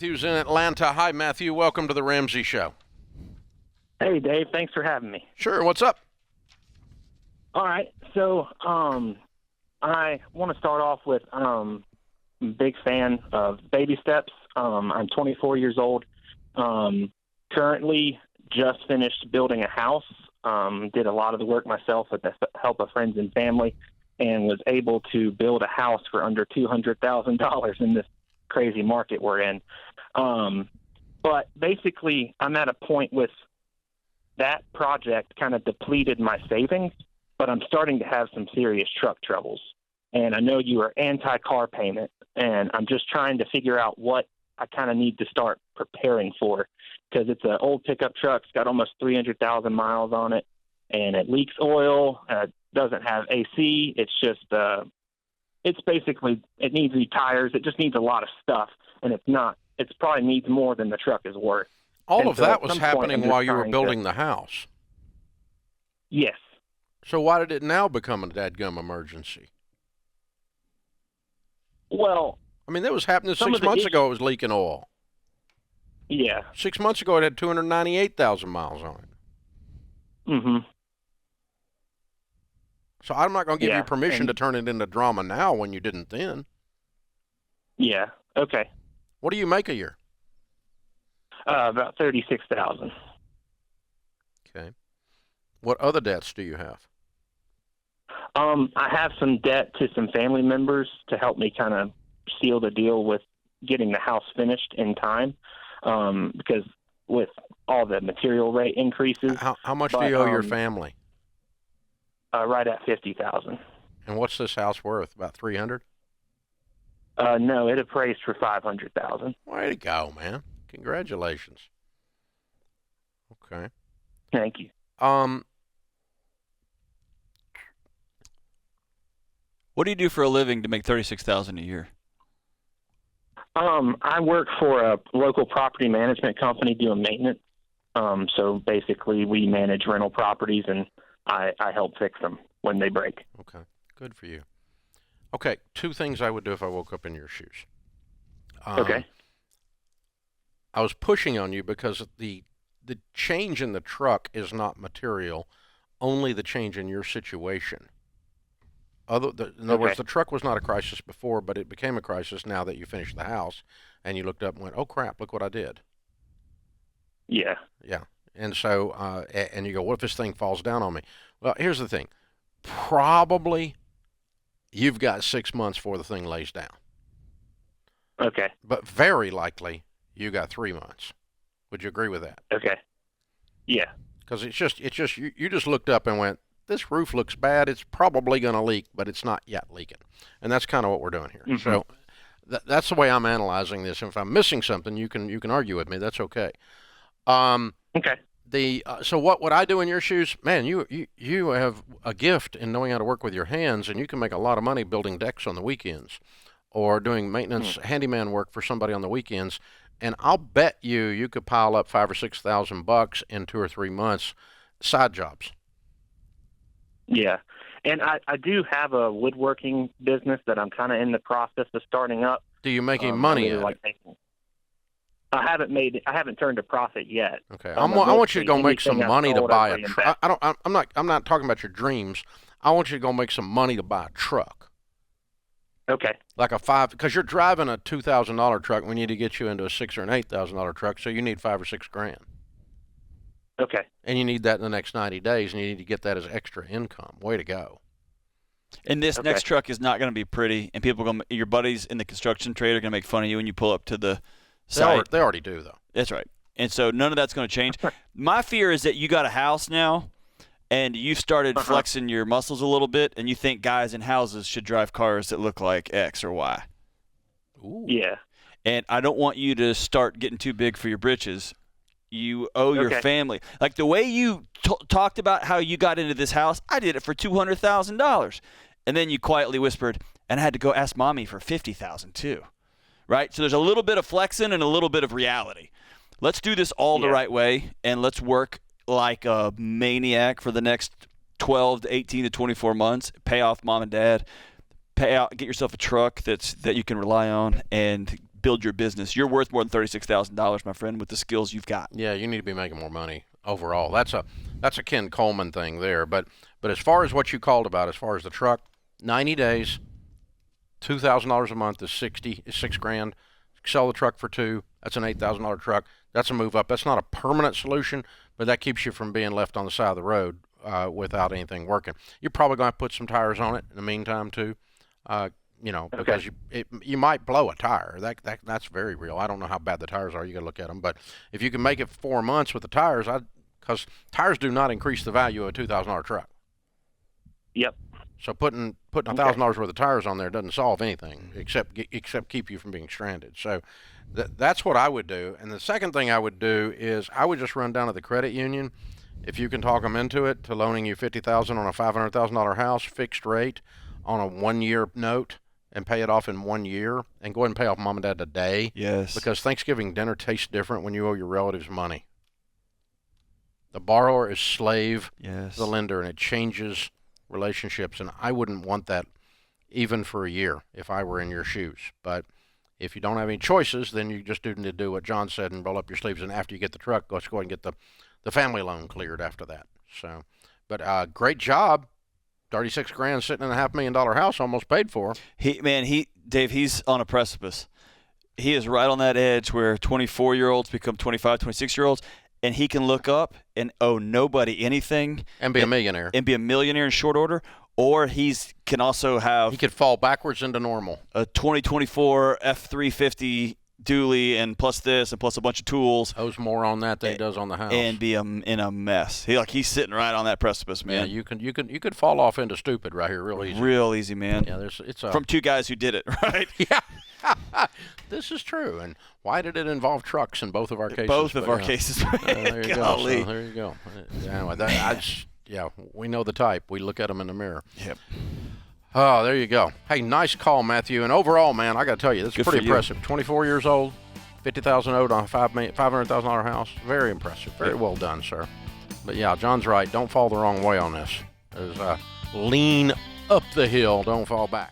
Matthew's in Atlanta. Hi, Matthew. Welcome to the Ramsey Show. Hey, Dave. Thanks for having me. Sure. What's up? All right. So, I want to start off with I'm a big fan of baby steps. I'm 24 years old. Currently just finished building a house. Did a lot of the work myself with the help of friends and family, and was able to build a house for under $200,000 in this crazy market we're in. But basically, I'm at a point with that project kind of depleted my savings, but I'm starting to have some serious truck troubles. And I know you are anti-car payment, and I'm just trying to figure out what I kind of need to start preparing for, because it's an old pickup truck. It's got almost 300,000 miles on it, and it leaks oil. Doesn't have AC. It's just, it's basically, it needs new tires. It just needs a lot of stuff, and it's probably needs more than the truck is worth. All And of so that at was some point, happening I'm just while you were trying building the house. Yes. So why did it now become a dadgum emergency? Well, I mean, that was happening some 6 of the months ago. It was leaking oil. yeah. 6 months ago, it had 298,000 miles on it. Mm-hmm. So I'm not going to give Yeah, you permission and- to turn it into drama now when you didn't then. Yeah. Okay. What do you make a year? About 36,000. Okay. What other debts do you have? I have some debt to some family members to help me kind of seal the deal with getting the house finished in time, because with all the material rate increases. How much do But, you owe your family? Right at 50,000. And what's this house worth? About 300? No, it appraised for 500,000. Way to go, man. Congratulations. Okay. Thank you. What do you do for a living to make $36,000 a year? I work for a local property management company doing maintenance. So basically, we manage rental properties, and I help fix them when they break. Okay. Good for you. Okay. Two things I would do if I woke up in your shoes. Okay. I was pushing on you because the change in the truck is not material, only the change in your situation. In other words, the truck was not a crisis before, but it became a crisis now that you finished the house, and you looked up and went, "Oh crap! Look what I did." Yeah. Yeah. And so, and you go, "What if this thing falls down on me?" Well, here's the thing: probably you've got 6 months before the thing lays down, Okay. but very likely you got 3 months. Would you agree with that? Okay. Yeah. Because it's just you just looked up and went, "This roof looks bad. It's probably going to leak, but it's not yet leaking." And that's kind of what we're doing here. Mm-hmm. So that's the way I'm analyzing this. And if I'm missing something, you can argue with me. That's okay. Okay. So what I do in your shoes, man, you have a gift in knowing how to work with your hands, and you can make a lot of money building decks on the weekends or doing maintenance handyman work for somebody on the weekends. And I'll bet you could pile up $5,000 or $6,000 in 2 or 3 months, side jobs. Yeah. And I do have a woodworking business that I'm kind of in the process of starting up. Do you make any money I really at it? I haven't turned a profit yet. Okay, I want you to go make some Anything I've money to sold, buy I a reinvest. truck. I'm not talking about your dreams. I want you to go make some money to buy a truck, Okay. like because you're driving a $2,000 truck. We need to get you into a $6,000 or an $8,000 truck, so you need $5,000 or $6,000, Okay. and you need that in the next 90 days, and you need to get that as extra income. Way to go! And this Okay. next truck is not going to be pretty, and your buddies in the construction trade are going to make fun of you when you pull up to the site. They already do, though. That's right. And so none of that's going to change. My fear is that you got a house now, and you've started flexing your muscles a little bit, and you think guys in houses should drive cars that look like X or Y. Ooh. Yeah. And I don't want you to start getting too big for your britches. You owe your Okay. family. Like the way you talked about how you got into this house, I did it for $200,000. And then you quietly whispered, and I had to go ask mommy for $50,000 too. Right? So there's a little bit of flexing and a little bit of reality. Let's do this all the right way, and let's work like a maniac for the next 12 to 18 to 24 months. Pay off mom and dad. Get yourself a truck that you can rely on, and build your business. You're worth more than $36,000, my friend, with the skills you've got. Yeah, you need to be making more money overall. That's a Ken Coleman thing there. But as far as what you called about, as far as the truck, 90 days, $2,000 a month is $6,000. Sell the truck for $2,000. That's an $8,000 truck. That's a move up. That's not a permanent solution, but that keeps you from being left on the side of the road without anything working. You're probably going to put some tires on it in the meantime too. Because you might blow a tire. That's very real. I don't know how bad the tires are. You got to look at them. But if you can make it 4 months with the tires, because tires do not increase the value of a $2,000 truck. Yep. So putting $1,000 worth of tires on there doesn't solve anything except keep you from being stranded. So that's what I would do. And the second thing I would do is I would just run down to the credit union. If you can talk them into it to loaning you $50,000 on a $500,000 house, fixed rate on a 1-year note, and pay it off in 1 year, and go ahead and pay off mom and dad today. Yes. Because Thanksgiving dinner tastes different when you owe your relatives money. The borrower is slave to the lender, and it changes relationships, and I wouldn't want that even for a year if I were in your shoes. But if you don't have any choices, then you just need to do what John said and roll up your sleeves, and after you get the truck, let's go ahead and get the family loan cleared after that. So, but great job. $36,000 sitting in a $500,000 house, almost paid for. Dave, he's on a precipice. He is right on that edge where 24-year-olds become 25, 26-year-olds, and he can look up and owe nobody anything. And be a millionaire. And be a millionaire in short order. Or he can also have. He could fall backwards into normal. A 2024 F350 dually and plus this and plus a bunch of tools. Owes more on that than he does on the house. And be in a mess. He's sitting right on that precipice, man. Yeah, you could fall off into stupid right here real easy. Real easy, man. Yeah, it's from two guys who did it, right? Yeah. This is true. And why did it involve trucks in both of our cases? Both of our cases. There you go. So, there you go. Anyway, we know the type. We look at them in the mirror. Yep. Oh, there you go. Hey, nice call, Matthew. And overall, man, I got to tell you, this is pretty impressive. 24 years old, $50,000 owed on a $500,000 house. Very impressive. Very well done, sir. But yeah, John's right. Don't fall the wrong way on this. Lean up the hill. Don't fall back.